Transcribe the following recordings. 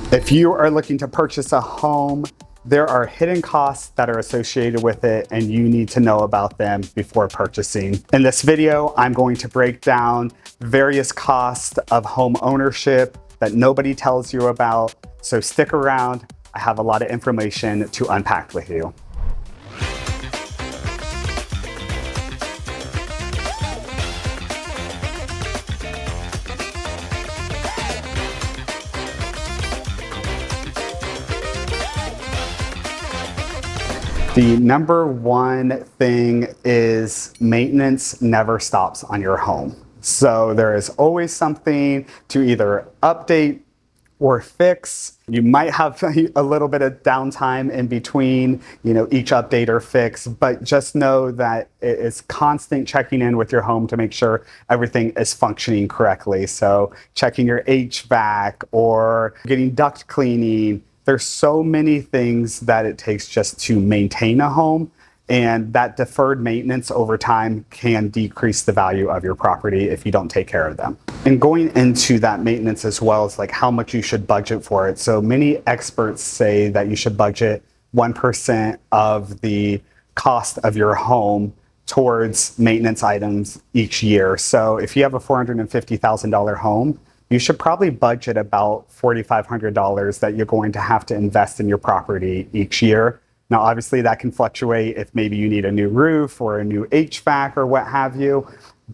If you are looking to purchase a home, there are hidden costs that are associated with it, and you need to know about them before purchasing. In this video, I'm going to break down various costs of home ownership that nobody tells you about. So stick around. I have a lot of information to unpack with you. The number one thing is maintenance never stops on your home. So there is always something to either update or fix. You might have a little bit of downtime in between, each update or fix, but just know that it is constant checking in with your home to make sure everything is functioning correctly. So checking your HVAC or getting duct cleaning. There's so many things that it takes just to maintain a home, and that deferred maintenance over time can decrease the value of your property if you don't take care of them. And going into that maintenance as well is like how much you should budget for it. So many experts say that you should budget 1% of the cost of your home towards maintenance items each year. So if you have a $450,000 home, you should probably budget about $4,500 that you're going to have to invest in your property each year. Now, obviously that can fluctuate if maybe you need a new roof or a new HVAC or what have you,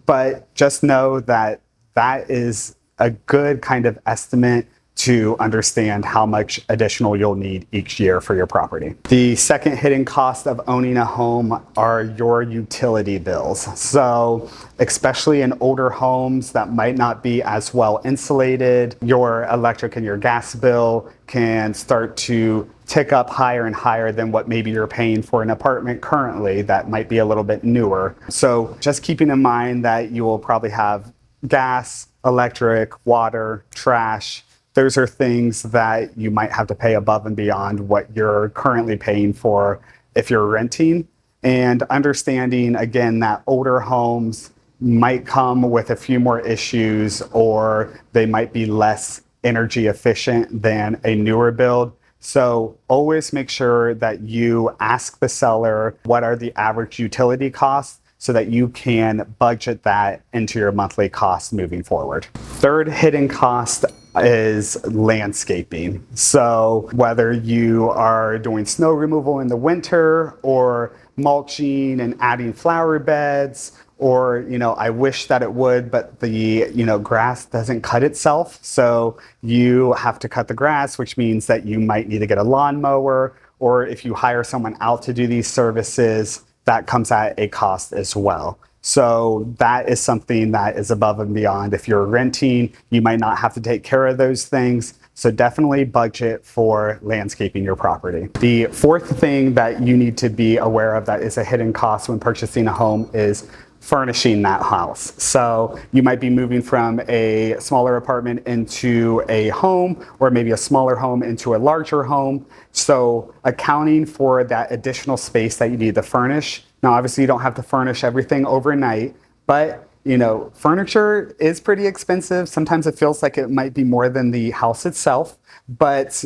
but just know that that is a good kind of estimate to understand how much additional you'll need each year for your property. The second hidden cost of owning a home are your utility bills. So especially in older homes that might not be as well insulated, your electric and your gas bill can start to tick up higher and higher than what maybe you're paying for an apartment currently that might be a little bit newer. So just keeping in mind that you will probably have gas, electric, water, trash. Those are things that you might have to pay above and beyond what you're currently paying for if you're renting. And understanding, again, that older homes might come with a few more issues, or they might be less energy efficient than a newer build. So always make sure that you ask the seller what are the average utility costs so that you can budget that into your monthly costs moving forward. Third hidden cost is landscaping. So whether you are doing snow removal in the winter or mulching and adding flower beds, or, I wish that it would, but the, grass doesn't cut itself. So you have to cut the grass, which means that you might need to get a lawnmower, or if you hire someone out to do these services, that comes at a cost as well. So that is something that is above and beyond. If you're renting, you might not have to take care of those things. So definitely budget for landscaping your property. The fourth thing that you need to be aware of that is a hidden cost when purchasing a home is furnishing that house. So you might be moving from a smaller apartment into a home, or maybe a smaller home into a larger home. So accounting for that additional space that you need to furnish. Now, obviously you don't have to furnish everything overnight, but furniture is pretty expensive. Sometimes it feels like it might be more than the house itself. But,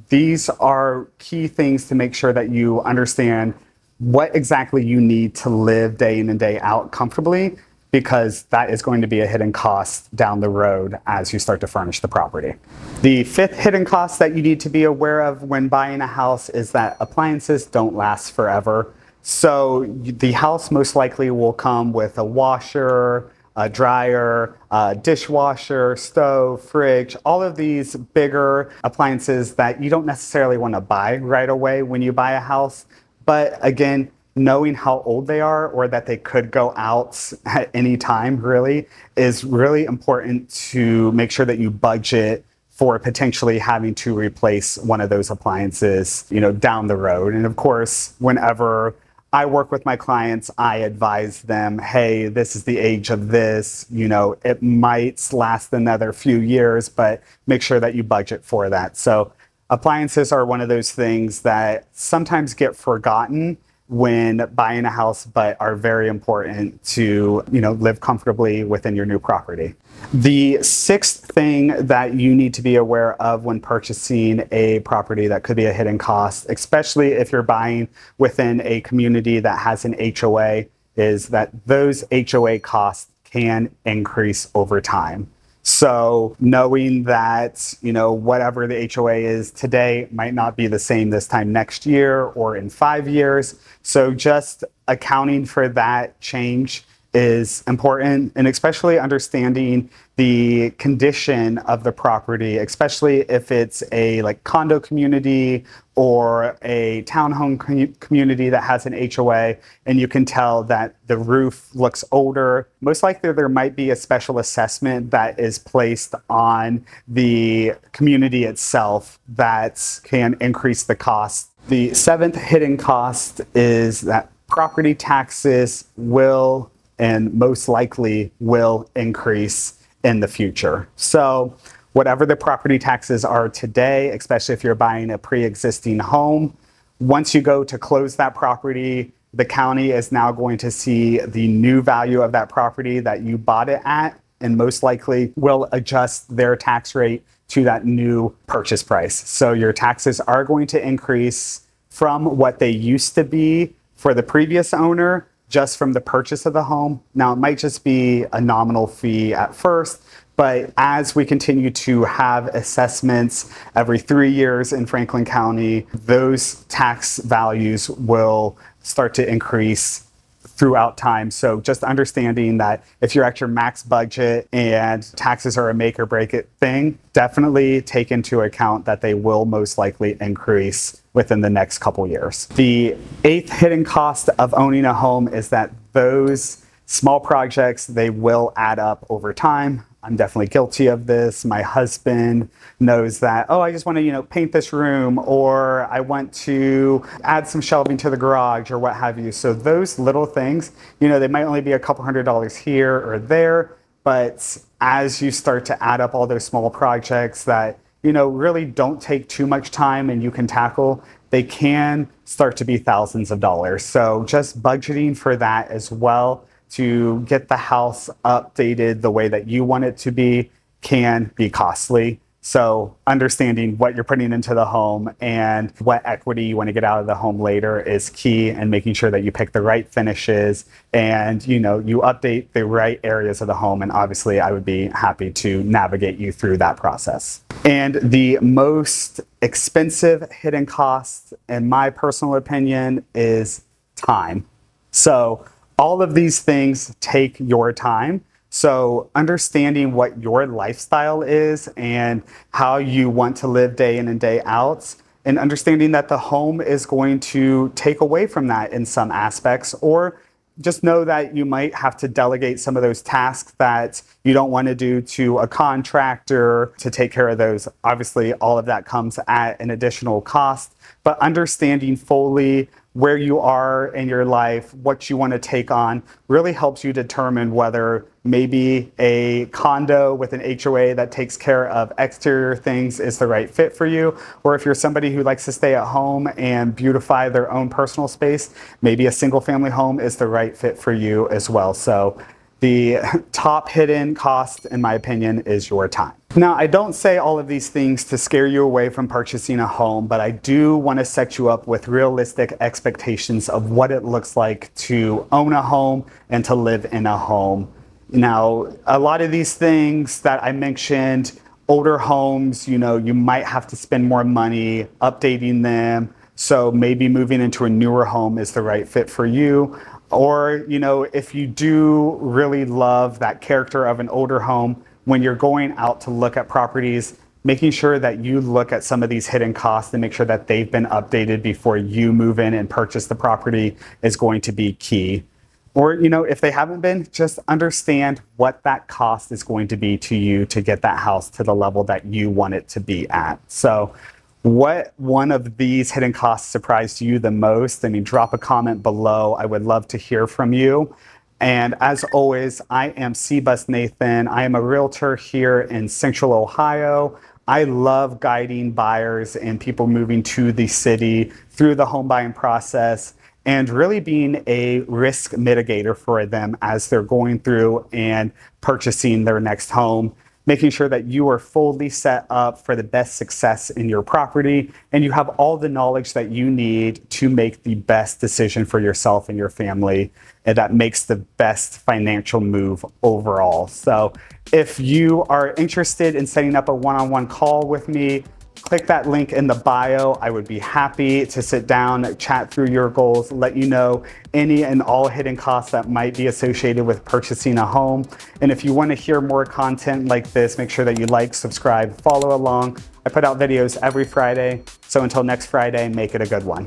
these are key things to make sure that you understand what exactly you need to live day in and day out comfortably, because that is going to be a hidden cost down the road as you start to furnish the property. The fifth hidden cost that you need to be aware of when buying a house is that appliances don't last forever. So the house most likely will come with a washer, a dryer, a dishwasher, stove, fridge, all of these bigger appliances that you don't necessarily want to buy right away when you buy a house. But again, knowing how old they are, or that they could go out at any time really, is really important to make sure that you budget for potentially having to replace one of those appliances, down the road. And of course, whenever I work with my clients, I advise them, hey, this is the age of this, it might last another few years, but make sure that you budget for that. So appliances are one of those things that sometimes get forgotten when buying a house, but are very important to, live comfortably within your new property. The sixth thing that you need to be aware of when purchasing a property that could be a hidden cost, especially if you're buying within a community that has an HOA, is that those HOA costs can increase over time. So knowing that, whatever the HOA is today might not be the same this time next year or in 5 years. So just accounting for that change is important, and especially understanding the condition of the property, especially if it's a condo community or a townhome community that has an HOA, and you can tell that the roof looks older. Most likely there might be a special assessment that is placed on the community itself that can increase the cost. The seventh hidden cost is that property taxes will and most likely will increase in the future. So whatever the property taxes are today, especially if you're buying a pre-existing home, once you go to close that property, the county is now going to see the new value of that property that you bought it at, and most likely will adjust their tax rate to that new purchase price. So your taxes are going to increase from what they used to be for the previous owner, just from the purchase of the home. Now, it might just be a nominal fee at first, but as we continue to have assessments every 3 years in Franklin County, those tax values will start to increase throughout time. So just understanding that if you're at your max budget and taxes are a make or break it thing, definitely take into account that they will most likely increase within the next couple years. The eighth hidden cost of owning a home is that those small projects, they will add up over time. I'm definitely guilty of this. My husband knows that, I just want to, paint this room, or I want to add some shelving to the garage, or what have you. So those little things, they might only be a couple $100s here or there, but as you start to add up all those small projects that, really don't take too much time and you can tackle, they can start to be thousands of dollars. So just budgeting for that as well to get the house updated the way that you want it to be can be costly. So understanding what you're putting into the home and what equity you want to get out of the home later is key, and making sure that you pick the right finishes and you update the right areas of the home. And obviously I would be happy to navigate you through that process. And the most expensive hidden cost, in my personal opinion, is time. So all of these things take your time. So understanding what your lifestyle is and how you want to live day in and day out, and understanding that the home is going to take away from that in some aspects, or just know that you might have to delegate some of those tasks that you don't want to do to a contractor to take care of those. Obviously, all of that comes at an additional cost, but understanding fully where you are in your life, what you want to take on, really helps you determine whether maybe a condo with an HOA that takes care of exterior things is the right fit for you, or if you're somebody who likes to stay at home and beautify their own personal space, maybe a single family home is the right fit for you as well. So the top hidden cost, in my opinion, is your time. Now, I don't say all of these things to scare you away from purchasing a home, but I do want to set you up with realistic expectations of what it looks like to own a home and to live in a home. Now, a lot of these things that I mentioned, older homes, you might have to spend more money updating them. So maybe moving into a newer home is the right fit for you. Or, if you do really love that character of an older home, when you're going out to look at properties, making sure that you look at some of these hidden costs and make sure that they've been updated before you move in and purchase the property is going to be key. Or, if they haven't been, just understand what that cost is going to be to you to get that house to the level that you want it to be at. So what one of these hidden costs surprised you the most? Drop a comment below. I would love to hear from you. And as always, I am C-Bus Nathan. I am a realtor here in Central Ohio. I love guiding buyers and people moving to the city through the home buying process. and really being a risk mitigator for them as they're going through and purchasing their next home, making sure that you are fully set up for the best success in your property and you have all the knowledge that you need to make the best decision for yourself and your family, and that makes the best financial move overall. So if you are interested in setting up a one-on-one call with me, click that link in the bio. I would be happy to sit down, chat through your goals, let you know any and all hidden costs that might be associated with purchasing a home. And if you want to hear more content like this, make sure that you like, subscribe, follow along. I put out videos every Friday. So until next Friday, make it a good one.